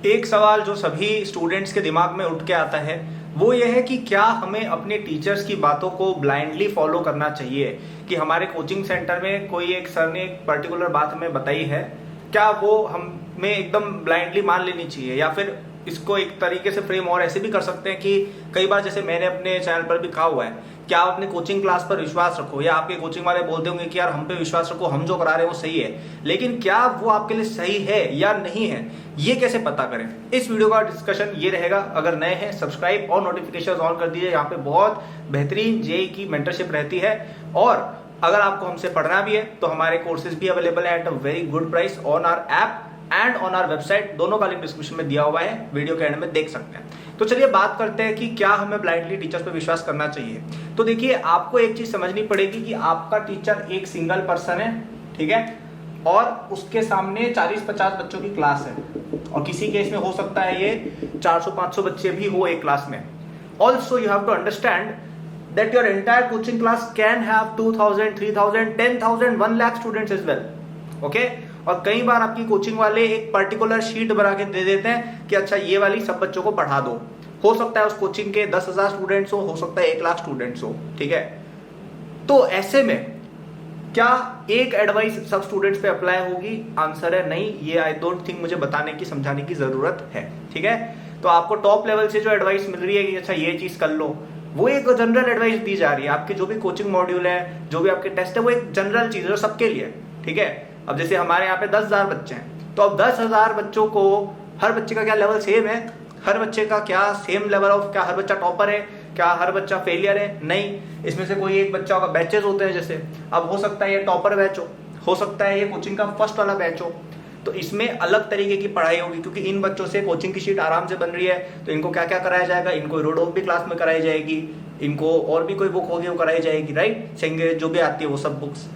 एक सवाल जो सभी स्टूडेंट्स के दिमाग में उठ के आता है वो ये है कि क्या हमें अपने टीचर्स की बातों को ब्लाइंडली फॉलो करना चाहिए कि हमारे कोचिंग सेंटर में कोई एक सर ने एक पर्टिकुलर बात हमें बताई है, क्या वो हमें एकदम ब्लाइंडली मान लेनी चाहिए, या फिर इसको एक तरीके से फ्रेम और ऐसे भी कर सकते हैं कि कई बार जैसे मैंने अपने चैनल पर भी कहा हुआ है कि आप अपने कोचिंग क्लास पर विश्वास रखो, या आपके कोचिंग वाले बोलते होंगे कि यार हम पे विश्वास रखो, हम जो करा रहे हैं वो सही है, लेकिन क्या वो आपके लिए सही है या नहीं है, ये कैसे पता करें। इस वीडियो का डिस्कशन ये रहेगा। अगर नए हैं सब्सक्राइब और नोटिफिकेशन ऑन कर दीजिए। यहाँ पे बहुत बेहतरीन जेईई की मेंटरशिप रहती है, और अगर आपको हमसे पढ़ना भी है तो हमारे कोर्सेज भी अवेलेबल है at a very good price on our app and on our website. दोनों का लिंक डिस्क्रिप्शन में दिया हुआ है, वीडियो के एंड में देख सकते हैं। तो चलिए बात करते हैं कि क्या हमें ब्लाइंडली टीचर्स पे विश्वास करना चाहिए। तो देखिए, आपको एक चीज समझनी पड़ेगी कि आपका टीचर एक सिंगल पर्सन है, ठीक है, और उसके सामने 40-50 बच्चों की क्लास है, और किसी केस में हो सकता है ये 400-500 बच्चे भी हो एक क्लास में। Also you have to understand that your entire coaching class can have 2000, 3000, 10,000, 1 lakh students as well, okay. और कई बार आपकी कोचिंग वाले एक पर्टिकुलर शीट बना के दे देते हैं कि अच्छा ये वाली सब बच्चों को पढ़ा दो। हो सकता है उस कोचिंग के 10,000 स्टूडेंट्स हो सकता है 1 लाख स्टूडेंट्स हो, ठीक है। तो ऐसे में क्या एक एडवाइस सब स्टूडेंट्स पे अप्लाई होगी? आंसर है नहीं। ये आई डोंट थिंक मुझे बताने की समझाने की जरूरत है, ठीक है। तो आपको टॉप लेवल से जो एडवाइस मिल रही है कि अच्छा ये चीज कर लो, वो एक जनरल एडवाइस दी जा रही है। आपके जो भी कोचिंग मॉड्यूल है, जो भी आपके टेस्ट है, वो एक जनरल चीज है सबके लिए, ठीक है। अब जैसे हमारे यहाँ पे 10,000 बच्चे हैं, तो अब 10,000 बच्चों को हर बच्चे का क्या लेवल सेम है? हर बच्चे का क्या सेम लेवल ऑफ, क्या हर बच्चा टॉपर है, क्या हर बच्चा फेलियर है? नहीं, इसमें से कोई एक बच्चा होगा, बैचेस होते हैं जैसे, अब हो सकता है ये टॉपर बैच हो सकता है ये कोचिंग का फर्स्ट वाला बैच हो, तो इसमें अलग तरीके की पढ़ाई होगी, क्योंकि इन बच्चों से कोचिंग की शीट आराम से बन रही है। तो इनको क्या क्या कराया जाएगा? इनको रोडोप भी क्लास में कराई जाएगी, इनको और भी कोई बुक होगी वो कराई जाएगी, राइट, सेंगे जो भी आती है वो सब बुक्स।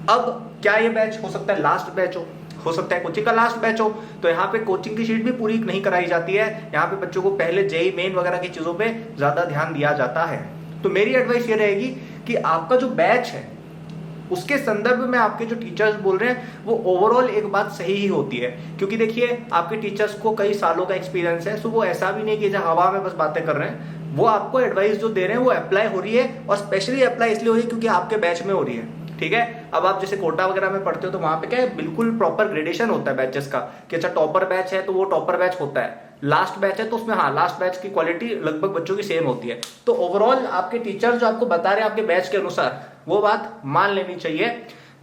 अब क्या ये बैच हो सकता है लास्ट बैच हो सकता है कोचिंग का लास्ट बैच हो, तो यहाँ पे कोचिंग की शीट भी पूरी नहीं कराई जाती है। यहाँ पे बच्चों को पहले जेईई मेन वगैरह की चीजों पे ज्यादा ध्यान दिया जाता है। तो मेरी एडवाइस ये रहेगी कि आपका जो बैच है उसके संदर्भ में आपके जो टीचर्स बोल रहे हैं वो ओवरऑल एक बात सही ही होती है, क्योंकि देखिए आपके टीचर्स को कई सालों का एक्सपीरियंस है, सो वो ऐसा भी नहीं कि जहाँ हवा में बस बातें कर रहे हैं। वो आपको एडवाइस जो दे रहे हैं वो अप्लाई हो रही है, और स्पेशली अप्लाई इसलिए हो रही है क्योंकि आपके बैच में हो रही है, ठीक है। अब आप जैसे कोटा वगैरह में पढ़ते हो तो वहां पे क्या है, बिल्कुल प्रॉपर ग्रेडेशन होता है बैचेस का कि अच्छा टॉपर बैच है तो वो टॉपर बैच होता है, लास्ट बैच है तो उसमें हाँ लास्ट बैच की क्वालिटी लगभग बच्चों की सेम होती है। तो ओवरऑल आपके टीचर जो आपको बता रहे हैं आपके बैच के अनुसार, वो बात मान लेनी चाहिए,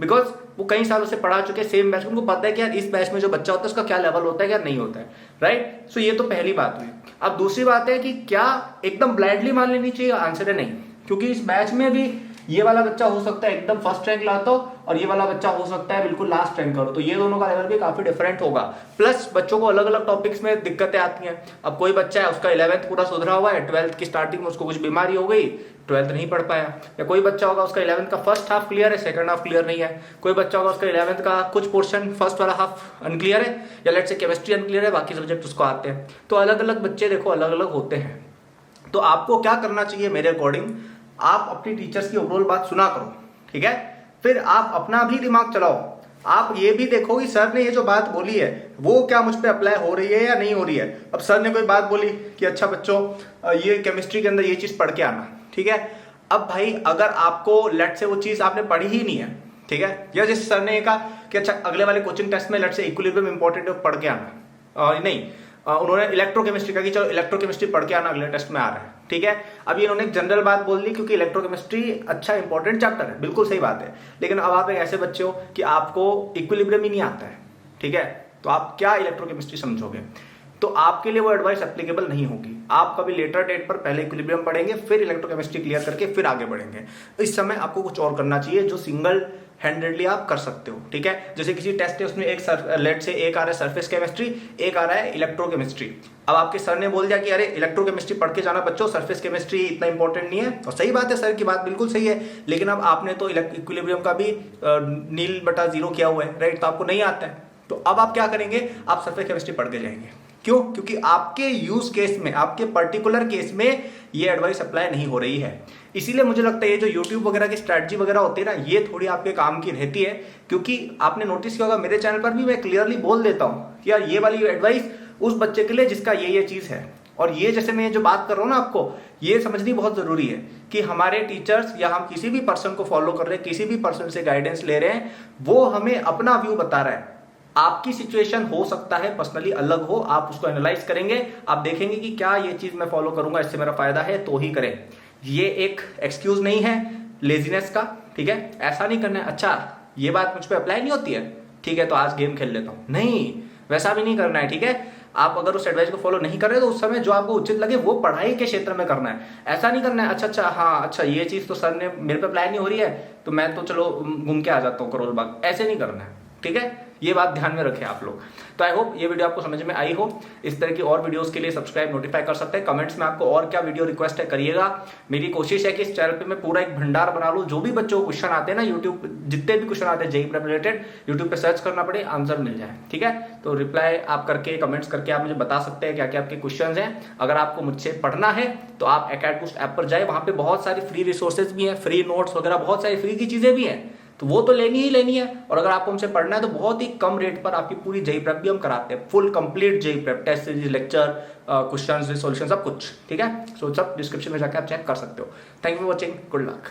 बिकॉज वो कई सालों से पढ़ा चुके सेम बैच, उनको पता है कि यार इस बैच में जो बच्चा होता है उसका क्या लेवल होता है, क्या नहीं होता है, राइट। सो ये तो पहली बात हुई। अब दूसरी बात है कि क्या एकदम ब्लाइंडली मान लेनी चाहिए? आंसर है नहीं, क्योंकि इस बैच में भी ये वाला बच्चा हो सकता है एकदम फर्स्ट रैंक लाता हो, और ये वाला बच्चा हो सकता है बिल्कुल लास्ट रैंक करो, तो ये दोनों का लेवल भी काफी डिफरेंट होगा। प्लस बच्चों को अलग अलग टॉपिक्स में दिक्कतें आती हैं। अब कोई बच्चा है उसका 11th पूरा सुधरा हुआ है, 12th की स्टार्टिंग में उसको कुछ बीमारी हो गई, 12th नहीं पढ़ पाया। या कोई बच्चा होगा उसका 11th का फर्स्ट हाफ क्लियर है, सेकंड हाफ क्लियर नहीं है। कोई बच्चा होगा उसका 11th का कुछ पोर्शन फर्स्ट वाला हाफ अनक्लियर है, या लेट्स से केमिस्ट्री अनक्लियर है, बाकी सब्जेक्ट उसको आते हैं। तो अलग अलग बच्चे देखो अलग अलग होते हैं। तो आपको क्या करना चाहिए मेरे अकॉर्डिंग, आप अपनी टीचर्स की ओवरऑल बात सुना करो, ठीक है। फिर आप अपना भी दिमाग चलाओ, आप ये भी देखो कि सर ने ये जो बात बोली है वो क्या मुझ पे अप्लाई हो रही है या नहीं हो रही है। अब सर ने कोई बात बोली कि अच्छा बच्चों ये केमिस्ट्री के अंदर ये चीज पढ़ के आना, ठीक है। अब भाई अगर आपको लेट से वो चीज आपने पढ़ी ही नहीं है, ठीक है, या जैसे सर ने कहा कि अच्छा अगले वाले कोचिंग टेस्ट में लेट से इक्विलिब्रियम इंपॉर्टेंट है पढ़ के आना, नहीं उन्होंने इलेक्ट्रोकेमिस्ट्री का कि चलो इलेक्ट्रोकेमिस्ट्री पढ़ के आना अगले टेस्ट में आ रहा है, ठीक है। अब ये इन्होंने एक जनरल बात बोल दी क्योंकि इलेक्ट्रोकेमिस्ट्री अच्छा इंपॉर्टेंट चैप्टर है, बिल्कुल सही बात है। लेकिन अब आप एक ऐसे बच्चे हो कि आपको इक्विलिब्रियम ही नहीं आता है, ठीक है, तो आप क्या इलेक्ट्रोकेमिस्ट्री समझोगे? तो आपके लिए वो एडवाइस एप्लीकेबल नहीं होगी। आप कभी लेटर डेट पर पहले इक्विलिब्रियम पढ़ेंगे, फिर इलेक्ट्रोकेमिस्ट्री क्लियर करके फिर आगे बढ़ेंगे। इस समय आपको कुछ और करना चाहिए जो सिंगल हैंडेडली आप कर सकते हो, ठीक है। जैसे किसी टेस्ट है उसमें एक लेट से एक आ रहा है सरफेस केमिस्ट्री, एक आ रहा है इलेक्ट्रोकेमिस्ट्री। अब आपके सर ने बोल दिया कि अरे इलेक्ट्रोकेमिस्ट्री पढ़ के जाना बच्चों, सरफेस केमिस्ट्री इतना इंपॉर्टेंट नहीं है, और सही बात है, सर की बात बिल्कुल सही है। लेकिन अब आपने तो इक्विलिब्रियम का भी 0.0 किया हुआ है, राइट, तो आपको नहीं आता है। तो अब आप क्या करेंगे? आप सरफेस केमिस्ट्री पढ़ के जाएंगे। क्यों? क्योंकि आपके यूज केस में, आपके पर्टिकुलर केस में ये एडवाइस अप्लाई नहीं हो रही है। इसीलिए मुझे लगता है ये जो यूट्यूब वगैरह की स्ट्रैटेजी वगैरह होती है ना, ये थोड़ी आपके काम की रहती है। क्योंकि आपने नोटिस किया होगा मेरे चैनल पर भी मैं क्लियरली बोल देता हूं कि यार ये वाली एडवाइस उस बच्चे के लिए जिसका ये चीज है। और ये जैसे मैं जो बात कर रहा हूं ना, आपको ये समझनी बहुत जरूरी है कि हमारे टीचर्स या हम किसी भी पर्सन को फॉलो कर रहे हैं, किसी भी पर्सन से गाइडेंस ले रहे हैं, वो हमें अपना व्यू बता रहा है। आपकी सिचुएशन हो सकता है पर्सनली अलग हो, आप उसको एनालाइज करेंगे, आप देखेंगे कि क्या ये चीज मैं फॉलो करूंगा, इससे मेरा फायदा है तो ही करें। ये एक एक्सक्यूज नहीं है लेजीनेस का, ठीक है। ऐसा नहीं करना है अच्छा ये बात मुझ पर अप्लाई नहीं होती है, ठीक है तो आज गेम खेल लेता हूं, नहीं वैसा भी नहीं करना है, ठीक है। आप अगर उस एडवाइस को फॉलो नहीं कर रहे तो उस समय जो आपको उचित लगे वो पढ़ाई के क्षेत्र में करना है। ऐसा नहीं करना है अच्छा हाँ अच्छा ये चीज तो सर ने मेरे पे अप्लाई नहीं हो रही है तो मैं तो चलो घूम के आ जाता हूँ करोल बाग, ऐसे नहीं करना है, ठीक है। ये बात ध्यान में रखें आप लोग। तो आई होप ये वीडियो आपको समझ में आई हो। इस तरह की और वीडियोस के लिए सब्सक्राइब नोटिफाई कर सकते हैं। कमेंट्स में आपको और क्या वीडियो रिक्वेस्ट है करिएगा। मेरी कोशिश है कि इस चैनल पे मैं पूरा एक भंडार बना लूं, जो भी बच्चों को क्वेश्चन आते हैं ना यूट्यूब, जितने भी क्वेश्चन आते हैं जेईई प्रेप रिलेटेड, यूट्यूब पे सर्च करना पड़े आंसर मिल जाए, ठीक है। तो रिप्लाई आप करके कमेंट्स करके आप मुझे बता सकते हैं क्या क्या आपके क्वेश्चन हैं। अगर आपको मुझसे पढ़ना है तो आप एकेडबूस्ट ऐप पर जाए, वहां पे बहुत सारी फ्री रिसोर्सेज भी हैं, फ्री नोट्स वगैरह बहुत सारी फ्री की चीजें भी हैं, तो वो तो लेनी ही लेनी है। और अगर आपको हमसे पढ़ना है तो बहुत ही कम रेट पर आपकी पूरी जेईई प्रेप भी हम कराते हैं, full complete JEE prep, test series, lecture, questions, solution सब कुछ, ठीक है। सो सब डिस्क्रिप्शन में जाकर आप चेक कर सकते हो। Thank you for watching, good luck.